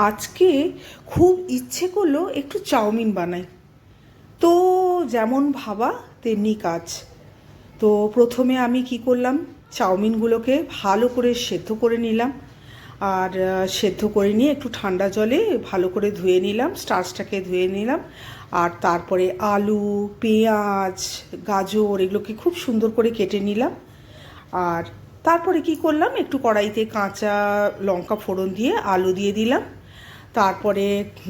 আজকে খুব ইচ্ছে করলো একটু চাউমিন বানাই। তো যেমন ভাবা তেমনি কাজ। তো প্রথমে আমি কি করলাম, চাউমিনগুলোকে ভালো করে সেদ্ধ করে নিলাম। আর সেদ্ধ করে নিয়ে একটু ঠান্ডা জলে ভালো করে ধুয়ে নিলাম, স্টার্চটাকে ধুয়ে নিলাম। আর তারপরে আলু, পেঁয়াজ, গাজর এগুলোকে খুব সুন্দর করে কেটে নিলাম। আর তারপরে কি করলাম, একটু কড়াইতে কাঁচা লঙ্কা ফোড়ন দিয়ে আলু দিয়ে দিলাম। তারপরে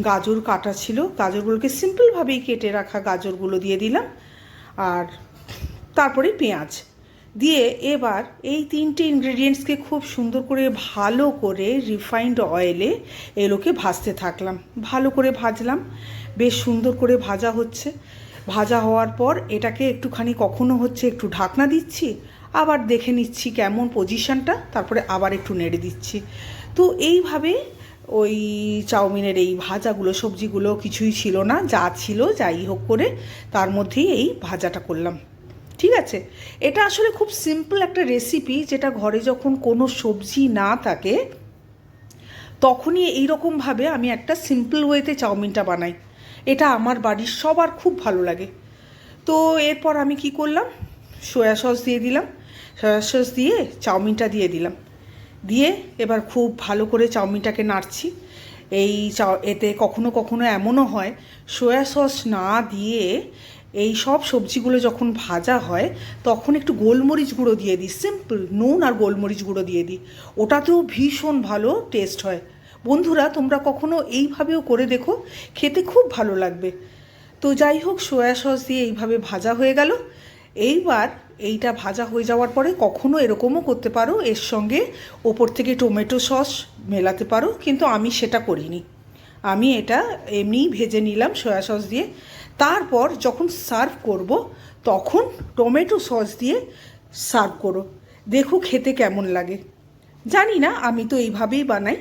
গাজর কাটা ছিল, গাজরগুলোকে সিম্পলভাবেই কেটে রাখা গাজরগুলো দিয়ে দিলাম। আর তারপরে পেঁয়াজ দিয়ে এবার এই তিনটে ইনগ্রেডিয়েন্টসকে খুব সুন্দর করে ভালো করে রিফাইন্ড অয়েলে এগুলোকে ভাজতে থাকলাম। ভালো করে ভাজলাম, বেশ সুন্দর করে ভাজা হচ্ছে। ভাজা হওয়ার পর এটাকে একটুখানি কখনো হচ্ছে একটু ঢাকনা দিচ্ছি, আবার দেখে নিচ্ছি কেমন পজিশনটা, তারপরে আবার একটু নেড়ে দিচ্ছি। তো এইভাবে ওই চাউমিনের এই ভাজাগুলো, সবজিগুলো কিছুই ছিল না, যা ছিল যাই হোক করে তার মধ্যেই এই ভাজাটা করলাম। ঠিক আছে, এটা আসলে খুব সিম্পল একটা রেসিপি, যেটা ঘরে যখন কোনো সবজি না থাকে তখনই এইরকমভাবে আমি একটা সিম্পল ওয়েতে চাউমিনটা বানাই। এটা আমার বাড়ির সবার খুব ভালো লাগে। তো এরপর আমি কি করলাম, সয়া সস দিয়ে দিলাম। সয়া সস দিয়ে চাউমিনটা দিয়ে দিলাম, দিয়ে এবার খুব ভালো করে চাউমিনটাকে নাড়ছি। এতে কখনো কখনো এমনও হয়, সয়া সস না দিয়ে এই সব সবজিগুলো যখন ভাজা হয় তখন একটু গোলমরিচ গুঁড়ো দিয়ে দিই, সিম্পল নুন আর গোলমরিচ গুঁড়ো দিয়ে দিই। ওটাতেও ভীষণ ভালো টেস্ট হয়। বন্ধুরা, তোমরা কখনো এইভাবেও করে দেখো, খেতে খুব ভালো লাগবে। তো যাই হোক, সয়া সস দিয়ে এইভাবে ভাজা হয়ে গেল। এইবার এইটা ভাজা হয়ে যাওয়ার পরে কখনো এরকমও করতে পারো, এর সঙ্গে ওপর থেকে টমেটো সস মেলাতে পারো, কিন্তু আমি সেটা করিনি। আমি এটা এমনিই ভেজে নিলাম সয়া সস দিয়ে। তারপর যখন সার্ভ করব তখন টমেটো সস দিয়ে সার্ভ করো, দেখো খেতে কেমন লাগে। জানি না, আমি তো এইভাবেই বানাই।